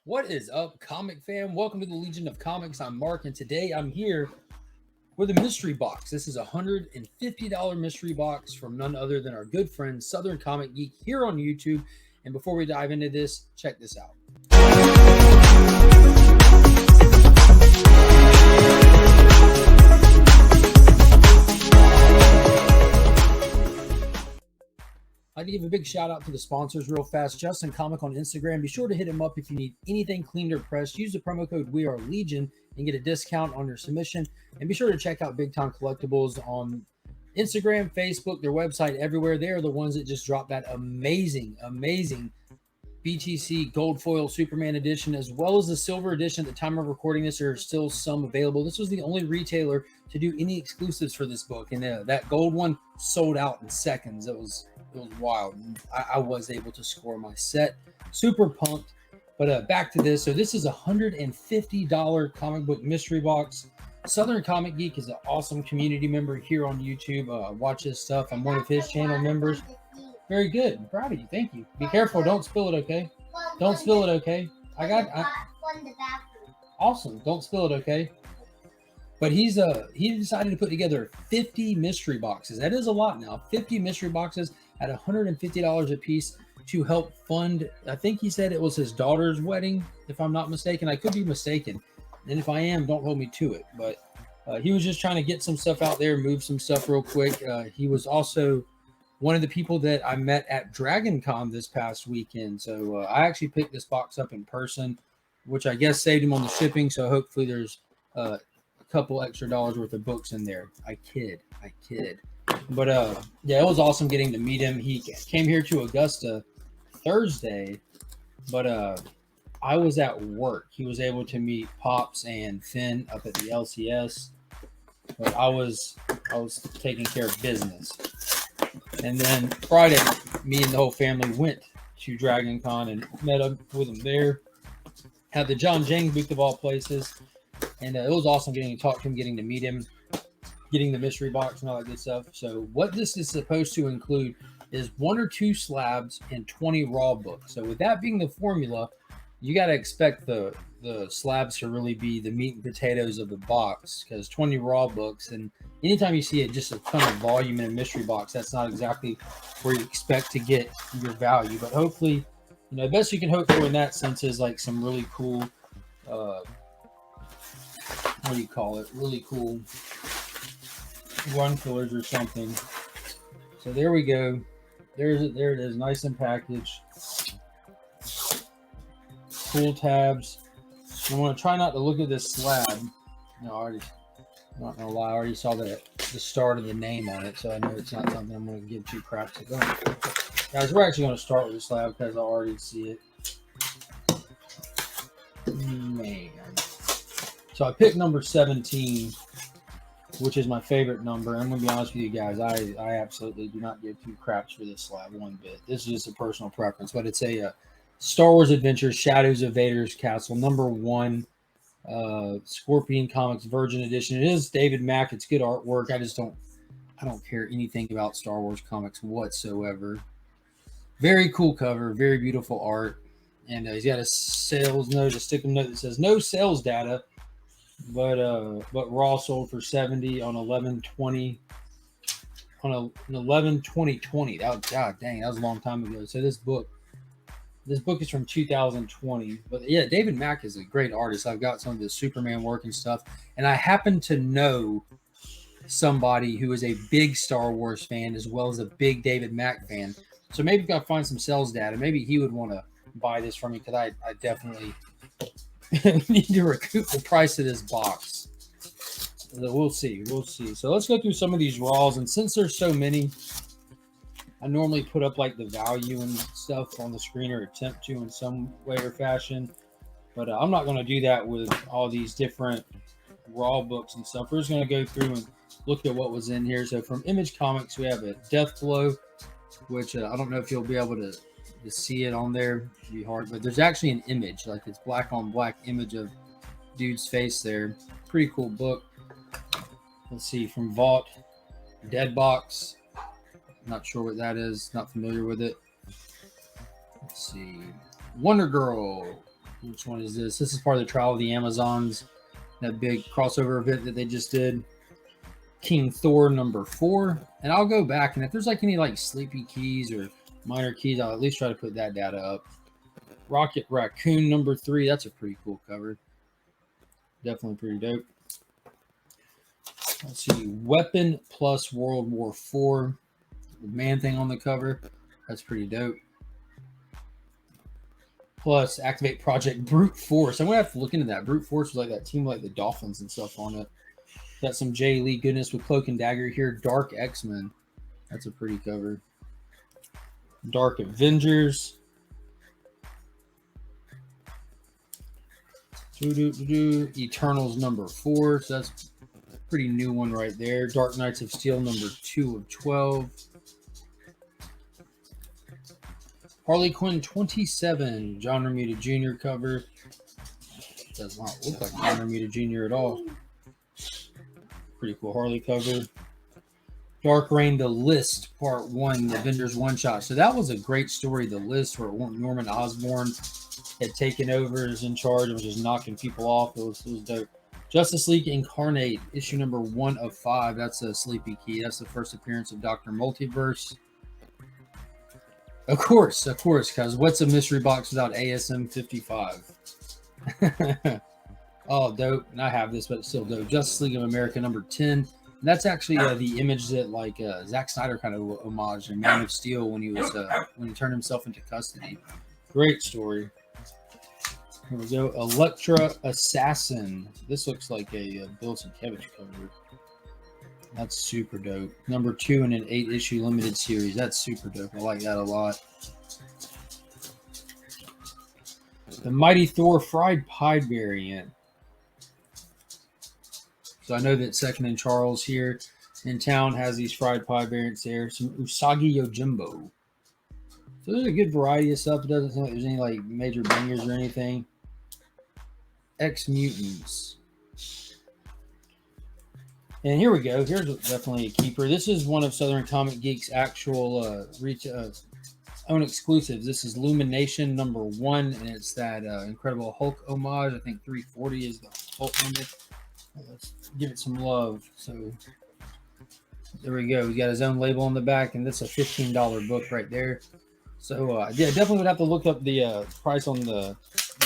What is up, comic fam? Welcome to the Legion of Comics. I'm Mark, and today I'm here with a mystery box. This is a $150 mystery box from none other than our good friend Southern Comic Geek here on YouTube. And before we dive into this, check this out. I'd like to give a big shout out to the sponsors real fast. Justin Comic on Instagram. Be sure to hit him up if you need anything cleaned or pressed. Use the promo code We Are Legion and get a discount on your submission. And be sure to check out Big Time Collectibles on Instagram, Facebook, their website, everywhere. They are the ones that just dropped that amazing BTC Gold Foil Superman edition, as well as the Silver edition. At the time of recording this, there are still some available. This was the only retailer to do any exclusives for this book, and that gold one sold out in seconds. It was wild. I was able to score my set. Super pumped. But back to this. So this is a $150 comic book mystery box. Southern Comic Geek is an awesome community member here on YouTube. Watch his stuff. I'm one of his channel members. Very good. I'm proud of you. Thank you. Be careful. Don't spill it, okay? Don't spill it, okay? Awesome. Don't spill it, okay? But he decided to put together 50 mystery boxes. That is a lot now. 50 mystery boxes at $150 a piece to help fund, I think he said it was his daughter's wedding, if I'm not mistaken. I could be mistaken. And if I am, don't hold me to it. But he was just trying to get some stuff out there, move some stuff real quick. He was also one of the people that I met at Dragon Con this past weekend. So I actually picked this box up in person, which I guess saved him on the shipping. So hopefully there's a couple extra dollars worth of books in there. I kid. But yeah, it was awesome getting to meet him. He came here to Augusta Thursday, but I was at work. He was able to meet Pops and Finn up at the LCS, but I was taking care of business. And then Friday, me and the whole family went to Dragon Con and met up with him there. Had the John Jang booth of all places. And it was awesome getting to talk to him, getting to meet him, getting the mystery box and all that good stuff. So what this is supposed to include is 1 or 2 slabs and 20 raw books. So with that being the formula, you got to expect the slabs to really be the meat and potatoes of the box, because 20 raw books, and anytime you see just a ton of volume in a mystery box, that's not exactly where you expect to get your value. But hopefully, the best you can hope for in that sense is like some really cool really cool run fillers or something. So there we go. There it is, nice and packaged. Cool tabs. I want to try not to look at this slab. I'm not gonna lie, I already saw the start of the name on it, so I know it's not something I'm gonna give 2 craps about. Guys, we're actually gonna start with the slab because I already see it. Man. So I picked number 17, which is my favorite number. I'm going to be honest with you guys. I absolutely do not give 2 craps for this slab one bit. This is just a personal preference, but it's a Star Wars Adventures Shadows of Vader's Castle, number 1, Scorpion Comics Virgin Edition. It is David Mack. It's good artwork. I don't care anything about Star Wars comics whatsoever. Very cool cover, very beautiful art. And he's got a sales note, a stick-em note that says no sales data, but raw sold for $70 on 11/20 on an 11/20/20. God dang, that was a long time ago. So this book is from 2020. But yeah, David Mack is a great artist. I've got some of his Superman work and stuff, and I happen to know somebody who is a big Star Wars fan as well as a big David Mack fan. So maybe if I find some sales data, maybe he would want to buy this from me, because I definitely need to recoup the price of this box. So we'll see. So let's go through some of these raws, and since there's so many, I normally put up like the value and stuff on the screen, or attempt to in some way or fashion, but I'm not going to do that with all these different raw books and stuff. We're just going to go through and look at what was in here. So from Image Comics, we have a Deathblow, which I don't know if you'll be able to see it on there. It'd be hard, but there's actually an image, like it's black on black image of dude's face there. Pretty cool book. Let's see, from Vault, Dead Box. Not sure what that is, not familiar with it. Let's see, Wonder Girl, Which one is this? This is part of the Trial of the Amazons, that big crossover event that they just did. King Thor #4. And I'll go back, and if there's like any like sleepy keys or minor keys, I'll at least try to put that data up. Rocket Raccoon #3. That's a pretty cool cover. Definitely pretty dope. Let's see. Weapon plus World War IV. The man thing on the cover. That's pretty dope. Plus activate Project Brute Force. I'm gonna have to look into that. Brute Force was like that team like the Dolphins and stuff on it. Got some Jay Lee goodness with Cloak and Dagger here. Dark X-Men. That's a pretty cover. Dark Avengers. Eternals #4. So that's a pretty new one right there. Dark Knights of Steel #2 of 12. Harley Quinn 27. John Romita Jr. cover. Does not look like John Romita Jr. at all. Pretty cool Harley cover. Dark Reign, The List, Part 1, the Avengers one-shot. So that was a great story, The List, where Norman Osborn had taken over, is in charge, and was just knocking people off. It was dope. Justice League Incarnate, issue #1 of 5. That's a sleepy key. That's the first appearance of Dr. Multiverse. Of course, because what's a mystery box without ASM 55? Oh, dope. And I have this, but it's still dope. Justice League of America #10. And that's actually the image that like Zack Snyder kind of homaged in Man of Steel when he was when he turned himself into custody. Great story. Here we go. Elektra Assassin. This looks like a Bill Sienkiewicz cover. That's super dope. #2 in an 8-issue limited series. That's super dope. I like that a lot. The Mighty Thor Fried Pie variant. So I know that Second and Charles here in town has these fried pie variants there. Some Usagi Yojimbo. So there's a good variety of stuff. It doesn't seem like there's any like major bangers or anything. X-Mutants. And here we go. Here's definitely a keeper. This is one of Southern Comic Geek's actual own exclusives. This is Lumination #1, and it's that Incredible Hulk homage. I think 340 is the Hulk number. Let's give it some love. So there we go. He's got his own label on the back, and that's a $15 book right there. So yeah, definitely would have to look up the price on the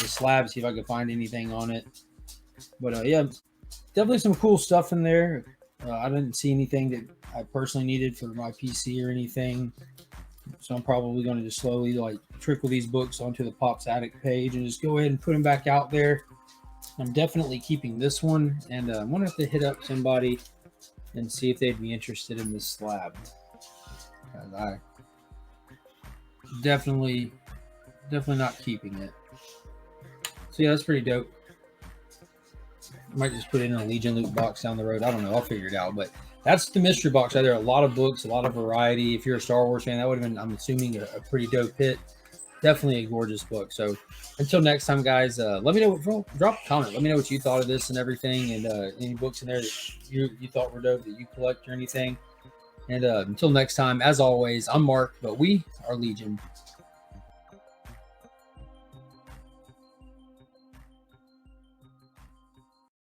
slab, see if I could find anything on it. But yeah, definitely some cool stuff in there. I didn't see anything that I personally needed for my PC or anything. So I'm probably going to just slowly like trickle these books onto the Pops Attic page and just go ahead and put them back out there. I'm definitely keeping this one, and I'm going to have to hit up somebody and see if they'd be interested in this slab. Because I definitely not keeping it. So yeah, that's pretty dope. Might just put it in a Legion loot box down the road. I don't know. I'll figure it out. But that's the mystery box right there. A lot of books, a lot of variety. If you're a Star Wars fan, that would have been, I'm assuming, a pretty dope hit. Definitely a gorgeous book. So until next time, guys, let me know. Drop a comment. Let me know what you thought of this and everything, and any books in there that you thought were dope that you collect or anything. And until next time, as always, I'm Mark, but we are Legion.